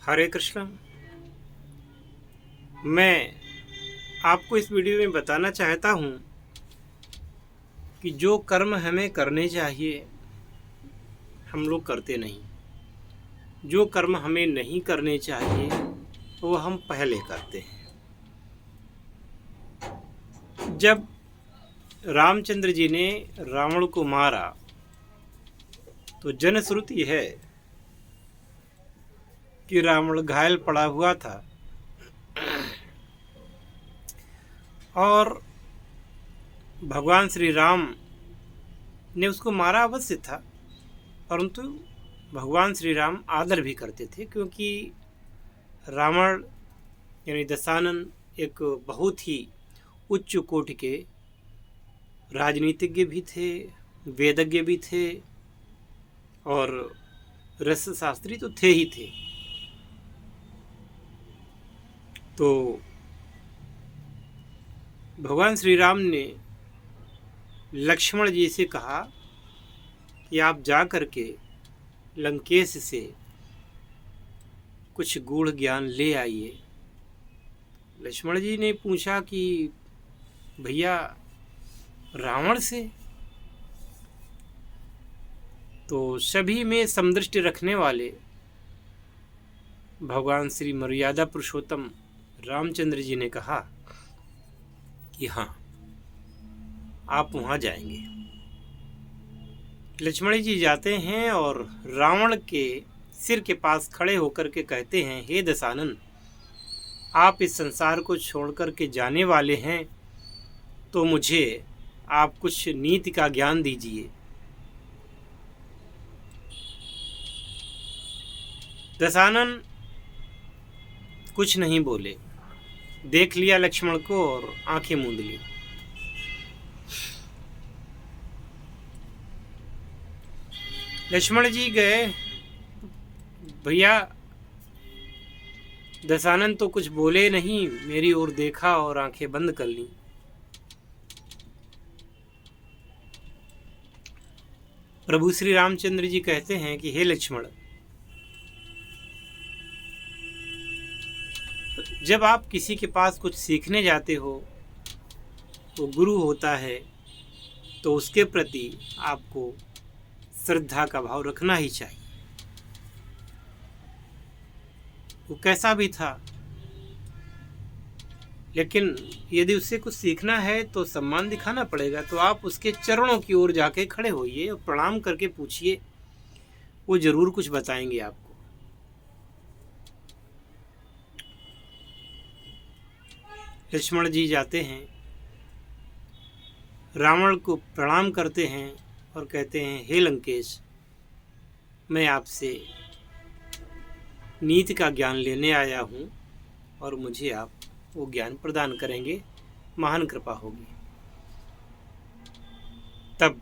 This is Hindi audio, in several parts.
हरे कृष्णा। मैं आपको इस वीडियो में बताना चाहता हूँ कि जो कर्म हमें करने चाहिए हम लोग करते नहीं, जो कर्म हमें नहीं करने चाहिए वो हम पहले करते हैं। जब रामचंद्र जी ने रावण को मारा तो जनश्रुति है कि रावण घायल पड़ा हुआ था और भगवान श्री राम ने उसको मारा अवश्य था, परंतु भगवान श्री राम आदर भी करते थे, क्योंकि रावण यानी दशानन एक बहुत ही उच्च कोटि के राजनीतिज्ञ भी थे, वेदज्ञ भी थे और रसशास्त्री तो थे ही थे। तो भगवान श्री राम ने लक्ष्मण जी से कहा कि आप जा कर के लंकेश से कुछ गूढ़ ज्ञान ले आइए। लक्ष्मण जी ने पूछा कि भैया रावण से? तो सभी में समदृष्टि रखने वाले भगवान श्री मर्यादा पुरुषोत्तम रामचंद्र जी ने कहा कि हाँ, आप वहां जाएंगे। लक्ष्मण जी जाते हैं और रावण के सिर के पास खड़े होकर के कहते हैं, हे दशानन, आप इस संसार को छोड़कर के जाने वाले हैं, तो मुझे आप कुछ नीति का ज्ञान दीजिए। दशानन कुछ नहीं बोले, देख लिया लक्ष्मण को और आंखें मूंद ली। लक्ष्मण जी गए, भैया दशानन तो कुछ बोले नहीं, मेरी ओर देखा और आंखें बंद कर ली। प्रभु श्री रामचंद्र जी कहते हैं कि हे लक्ष्मण, जब आप किसी के पास कुछ सीखने जाते हो, वो गुरु होता है, तो उसके प्रति आपको श्रद्धा का भाव रखना ही चाहिए। वो कैसा भी था, लेकिन यदि उससे कुछ सीखना है तो सम्मान दिखाना पड़ेगा। तो आप उसके चरणों की ओर जाके खड़े होइए और प्रणाम करके पूछिए, वो जरूर कुछ बताएंगे आपको। लक्ष्मण जी जाते हैं, रावण को प्रणाम करते हैं और कहते हैं, हे लंकेश, मैं आपसे नीति का ज्ञान लेने आया हूँ और मुझे आप वो ज्ञान प्रदान करेंगे, महान कृपा होगी। तब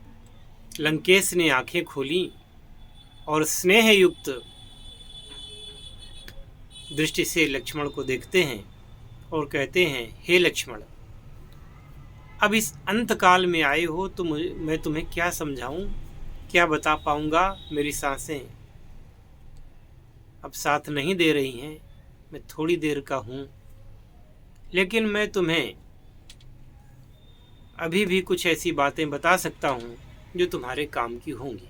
लंकेश ने आंखें खोली और स्नेह युक्त दृष्टि से लक्ष्मण को देखते हैं और कहते हैं, हे लक्ष्मण, अब इस अंत काल में आए हो तो मैं तुम्हें क्या समझाऊं, क्या बता पाऊंगा। मेरी सांसें अब साथ नहीं दे रही हैं, मैं थोड़ी देर का हूं, लेकिन मैं तुम्हें अभी भी कुछ ऐसी बातें बता सकता हूं जो तुम्हारे काम की होंगी।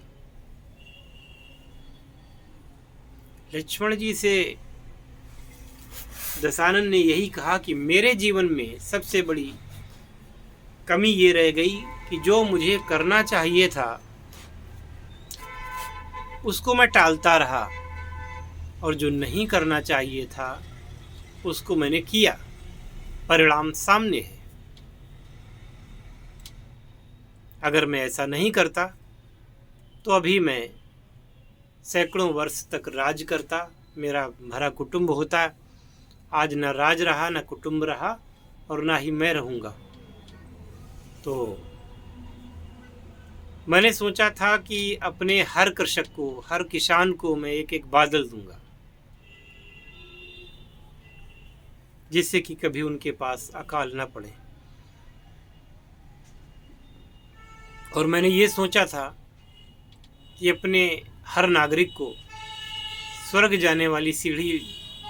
लक्ष्मण जी से दशानन ने यही कहा कि मेरे जीवन में सबसे बड़ी कमी ये रह गई कि जो मुझे करना चाहिए था उसको मैं टालता रहा, और जो नहीं करना चाहिए था उसको मैंने किया। परिणाम सामने है। अगर मैं ऐसा नहीं करता तो अभी मैं सैकड़ों वर्ष तक राज करता, मेरा भरा कुटुंब होता। आज न राज रहा, न कुटुंब रहा, और ना ही मैं रहूँगा। तो मैंने सोचा था कि अपने हर कृषक को, हर किसान को मैं एक एक बादल दूंगा, जिससे कि कभी उनके पास अकाल न पड़े। और मैंने ये सोचा था कि अपने हर नागरिक को स्वर्ग जाने वाली सीढ़ी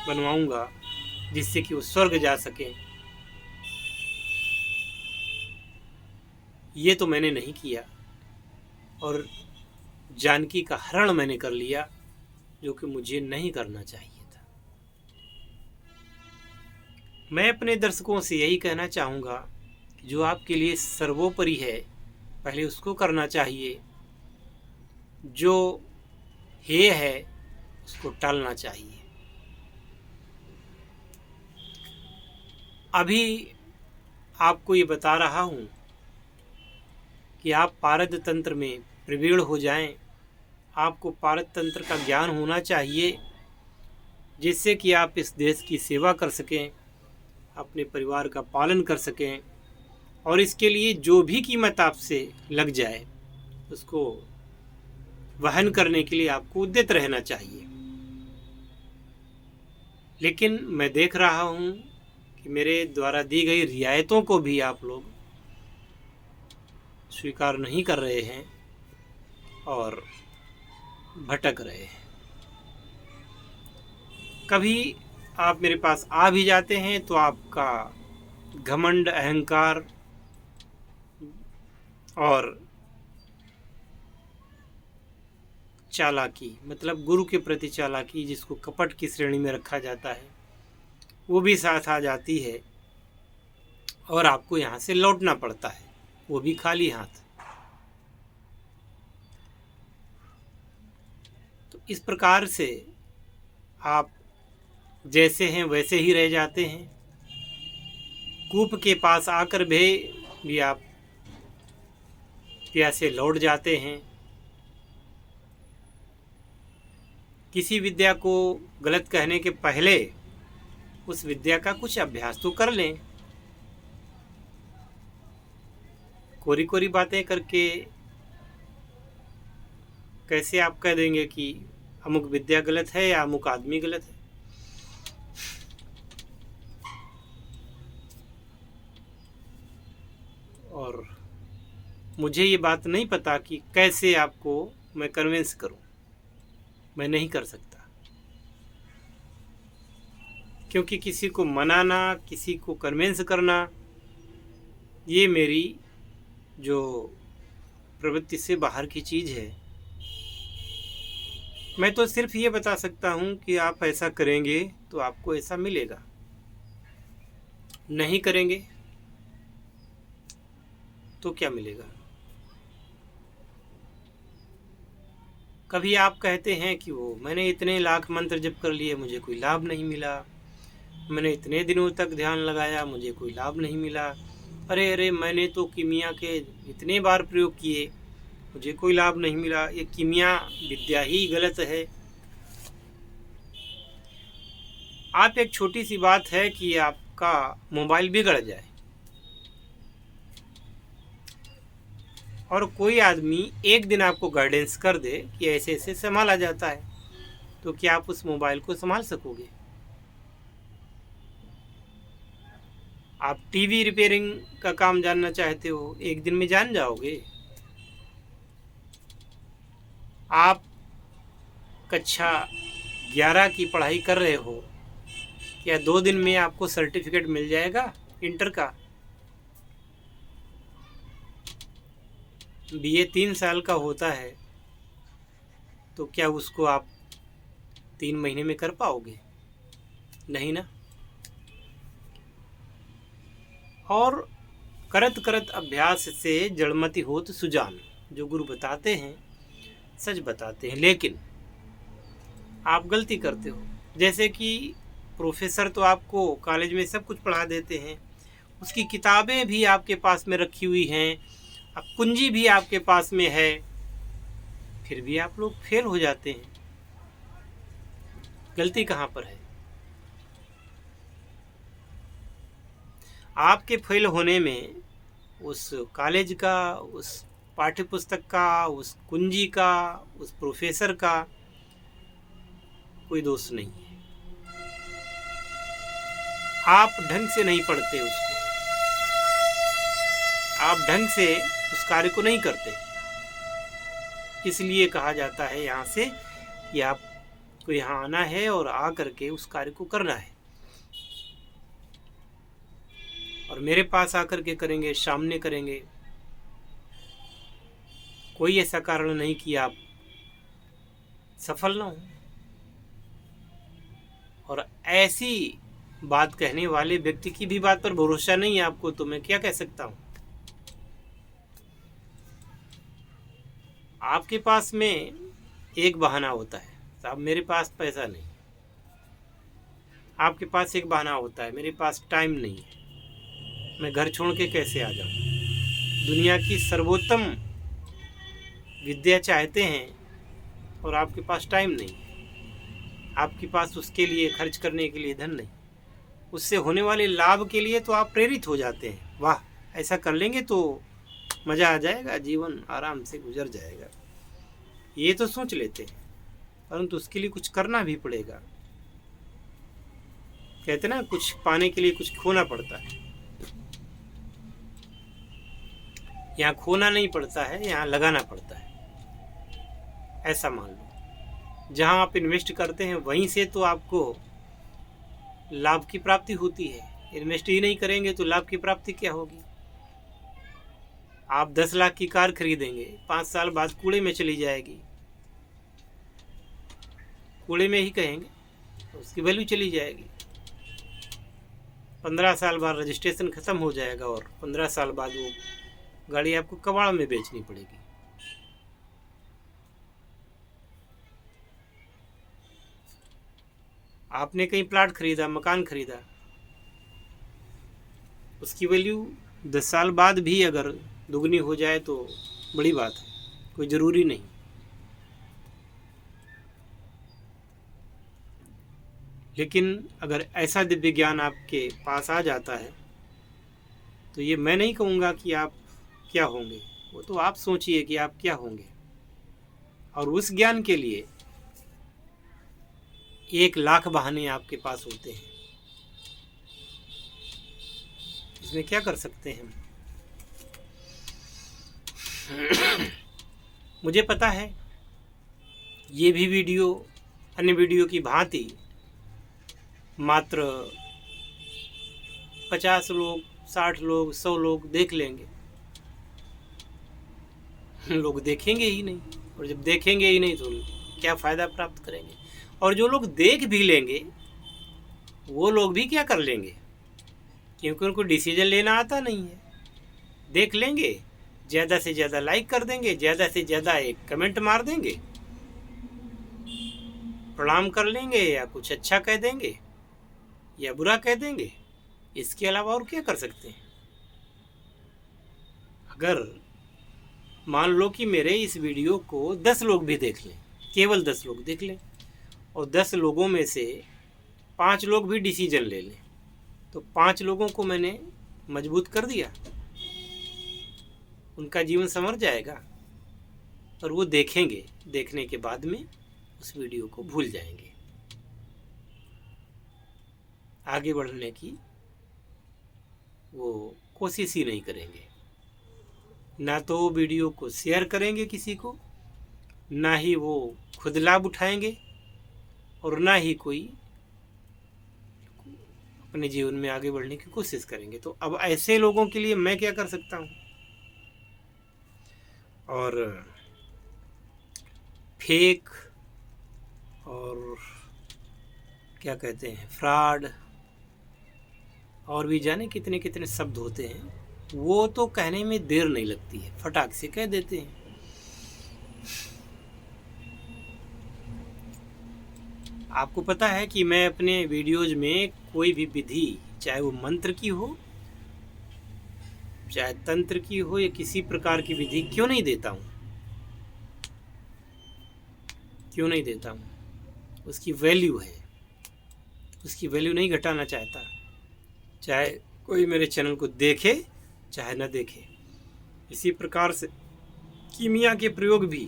बनवाऊंगा जिससे कि वो स्वर्ग जा सकें। ये तो मैंने नहीं किया और जानकी का हरण मैंने कर लिया, जो कि मुझे नहीं करना चाहिए था। मैं अपने दर्शकों से यही कहना चाहूँगा कि जो आपके लिए सर्वोपरि है पहले उसको करना चाहिए, जो हेय है उसको टालना चाहिए। अभी आपको ये बता रहा हूँ कि आप पारद तंत्र में प्रवीण हो जाएं। आपको पारद तंत्र का ज्ञान होना चाहिए जिससे कि आप इस देश की सेवा कर सकें, अपने परिवार का पालन कर सकें, और इसके लिए जो भी कीमत आपसे लग जाए उसको वहन करने के लिए आपको उद्यत रहना चाहिए। लेकिन मैं देख रहा हूँ कि मेरे द्वारा दी गई रियायतों को भी आप लोग स्वीकार नहीं कर रहे हैं और भटक रहे हैं। कभी आप मेरे पास आ भी जाते हैं तो आपका घमंड, अहंकार और चालाकी, मतलब गुरु के प्रति चालाकी, जिसको कपट की श्रेणी में रखा जाता है, वो भी साथ आ जाती है और आपको यहाँ से लौटना पड़ता है, वो भी खाली हाथ। तो इस प्रकार से आप जैसे हैं वैसे ही रह जाते हैं। कूप के पास आकर भी आप प्यासे लौट जाते हैं। किसी विद्या को गलत कहने के पहले उस विद्या का कुछ अभ्यास तो कर लें। कोरी कोरी बातें करके कैसे आप कह देंगे कि अमुक विद्या गलत है या अमुक आदमी गलत है। और मुझे ये बात नहीं पता कि कैसे आपको मैं कन्विंस करूं, मैं नहीं कर सकता, क्योंकि किसी को मनाना, किसी को कन्विंस करना, ये मेरी जो प्रवृत्ति से बाहर की चीज़ है। मैं तो सिर्फ ये बता सकता हूँ कि आप ऐसा करेंगे तो आपको ऐसा मिलेगा, नहीं करेंगे तो क्या मिलेगा। कभी आप कहते हैं कि वो मैंने इतने लाख मंत्र जप कर लिए, मुझे कोई लाभ नहीं मिला, मैंने इतने दिनों तक ध्यान लगाया, मुझे कोई लाभ नहीं मिला, अरे मैंने तो कीमिया के इतने बार प्रयोग किए, मुझे कोई लाभ नहीं मिला। ये कीमिया विद्या ही गलत है। आप एक छोटी सी बात है कि आपका मोबाइल बिगड़ जाए और कोई आदमी एक दिन आपको गाइडेंस कर दे कि ऐसे ऐसे संभाला जाता है, तो क्या आप उस मोबाइल को संभाल सकोगे? आप टीवी रिपेयरिंग का काम जानना चाहते हो, एक दिन में जान जाओगे? आप कक्षा 11 की पढ़ाई कर रहे हो, क्या 2 दिन में आपको सर्टिफिकेट मिल जाएगा इंटर का? बीए 3 साल का होता है, तो क्या उसको आप 3 महीने में कर पाओगे? नहीं ना। और करत करत अभ्यास से जड़मति होत सुजान, जो गुरु बताते हैं सच बताते हैं, लेकिन आप गलती करते हो। जैसे कि प्रोफेसर तो आपको कॉलेज में सब कुछ पढ़ा देते हैं, उसकी किताबें भी आपके पास में रखी हुई हैं, अब कुंजी भी आपके पास में है, फिर भी आप लोग फेल हो जाते हैं। गलती कहाँ पर है? आपके फेल होने में उस कॉलेज का, उस पाठ्य पुस्तक का, उस कुंजी का, उस प्रोफेसर का कोई दोष नहीं है। आप ढंग से नहीं पढ़ते उसको, आप ढंग से उस कार्य को नहीं करते, इसलिए कहा जाता है यहाँ से कि आप उसको यहाँ आना है और आ करके उस कार्य को करना है। और मेरे पास आकर के करेंगे, सामने करेंगे, कोई ऐसा कारण नहीं कि आप सफल ना हो। और ऐसी बात कहने वाले व्यक्ति की भी बात पर भरोसा नहीं है आपको, तो मैं क्या कह सकता हूँ। आपके पास में एक बहाना होता है, साहब मेरे पास पैसा नहीं। आपके पास एक बहाना होता है, मेरे पास टाइम नहीं है, मैं घर छोड़ के कैसे आ जाऊँ। दुनिया की सर्वोत्तम विद्या चाहते हैं और आपके पास टाइम नहीं है, आपके पास उसके लिए खर्च करने के लिए धन नहीं, उससे होने वाले लाभ के लिए तो आप प्रेरित हो जाते हैं, वाह ऐसा कर लेंगे तो मज़ा आ जाएगा, जीवन आराम से गुजर जाएगा, ये तो सोच लेते हैं। परंतु उसके लिए कुछ करना भी पड़ेगा। कहते ना, कुछ पाने के लिए कुछ खोना पड़ता है। यहाँ खोना नहीं पड़ता है, यहाँ लगाना पड़ता है। ऐसा मान लो, जहाँ आप इन्वेस्ट करते हैं वहीं से तो आपको लाभ की प्राप्ति होती है। इन्वेस्ट ही नहीं करेंगे तो लाभ की प्राप्ति क्या होगी। आप 10 लाख की कार खरीदेंगे, 5 साल बाद कूड़े में चली जाएगी, कूड़े में ही कहेंगे, उसकी वैल्यू चली जाएगी। 15 साल बाद रजिस्ट्रेशन ख़त्म हो जाएगा और 15 साल बाद वो गाड़ी आपको कबाड़ में बेचनी पड़ेगी। आपने कहीं प्लाट खरीदा, मकान खरीदा, उसकी वैल्यू 10 साल बाद भी अगर दुगनी हो जाए तो बड़ी बात है, कोई ज़रूरी नहीं। लेकिन अगर ऐसा दिव्य ज्ञान आपके पास आ जाता है तो ये मैं नहीं कहूँगा कि आप क्या होंगे, वो तो आप सोचिए कि आप क्या होंगे। और उस ज्ञान के लिए 1 लाख बहाने आपके पास होते हैं। इसमें क्या कर सकते हैं हम। मुझे पता है ये भी वीडियो अन्य वीडियो की भांति मात्र 50 लोग, 60 लोग, 100 लोग देख लेंगे, लोग देखेंगे ही नहीं। और जब देखेंगे ही नहीं तो क्या फ़ायदा प्राप्त करेंगे। और जो लोग देख भी लेंगे वो लोग भी क्या कर लेंगे, क्योंकि उनको डिसीजन लेना आता नहीं है। देख लेंगे, ज़्यादा से ज़्यादा लाइक कर देंगे, ज़्यादा से ज़्यादा एक कमेंट मार देंगे, प्रणाम कर लेंगे या कुछ अच्छा कह देंगे या बुरा कह देंगे। इसके अलावा और क्या कर सकते हैं। अगर मान लो कि मेरे इस वीडियो को 10 लोग भी देख लें, केवल 10 लोग देख लें, और 10 लोगों में से 5 लोग भी डिसीजन ले लें, तो 5 लोगों को मैंने मजबूत कर दिया, उनका जीवन संवर जाएगा। और वो देखेंगे, देखने के बाद में उस वीडियो को भूल जाएंगे, आगे बढ़ने की वो कोशिश ही नहीं करेंगे। ना तो वो वीडियो को शेयर करेंगे किसी को, ना ही वो खुद लाभ उठाएंगे, और ना ही कोई अपने जीवन में आगे बढ़ने की कोशिश करेंगे। तो अब ऐसे लोगों के लिए मैं क्या कर सकता हूँ। और फेक और क्या कहते हैं, फ्रॉड, और भी जाने कितने कितने शब्द होते हैं, वो तो कहने में देर नहीं लगती है, फटाक से कह देते हैं। आपको पता है कि मैं अपने वीडियोज में कोई भी विधि, चाहे वो मंत्र की हो, चाहे तंत्र की हो, या किसी प्रकार की विधि क्यों नहीं देता हूँ, क्यों नहीं देता हूँ। उसकी वैल्यू है, उसकी वैल्यू नहीं घटाना चाहता, चाहे कोई मेरे चैनल को देखे चाहे न देखे। इसी प्रकार से कीमिया के प्रयोग भी,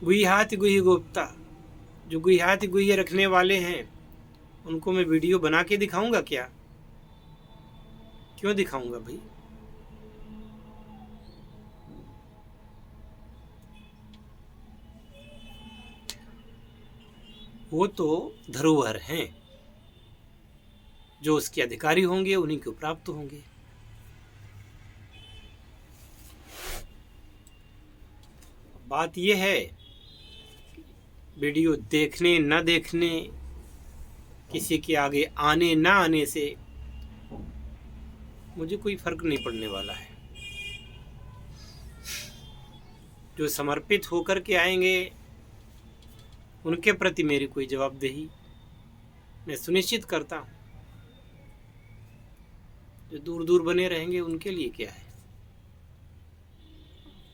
गुह्याति गुह्य गोप्ता, जो गुह्याति गुह्य रखने वाले हैं उनको मैं वीडियो बना के दिखाऊंगा क्या, क्यों दिखाऊंगा भाई। वो तो धरोहर हैं, जो उसके अधिकारी होंगे उन्हीं को प्राप्त होंगे। बात यह है, वीडियो देखने न देखने, किसी के आगे आने ना आने से मुझे कोई फर्क नहीं पड़ने वाला है। जो समर्पित होकर के आएंगे उनके प्रति मेरी कोई जवाबदेही मैं सुनिश्चित करता हूँ। जो दूर दूर बने रहेंगे उनके लिए क्या है।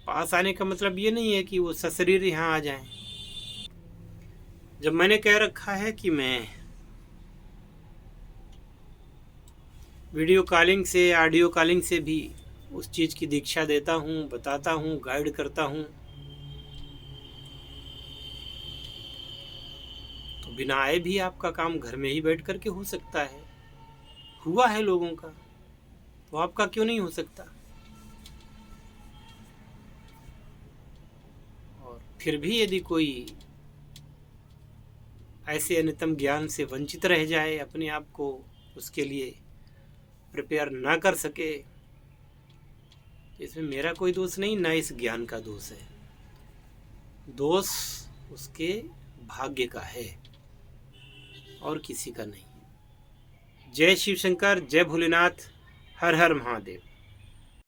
पास आने का मतलब ये नहीं है कि वो सशरीर यहाँ आ जाएं। जब मैंने कह रखा है कि मैं वीडियो कॉलिंग से, ऑडियो कॉलिंग से भी उस चीज़ की दीक्षा देता हूँ, बताता हूँ, गाइड करता हूँ, तो बिना आए भी आपका काम घर में ही बैठ कर के हो सकता है। हुआ है लोगों का, तो आपका क्यों नहीं हो सकता। और फिर भी यदि कोई ऐसे अन्यतम ज्ञान से वंचित रह जाए, अपने आप को उसके लिए प्रिपेयर ना कर सके, इसमें मेरा कोई दोष नहीं, ना इस ज्ञान का दोष है। दोष उसके भाग्य का है और किसी का नहीं। जय शिव शंकर, जय भोलेनाथ, हर हर महादेव।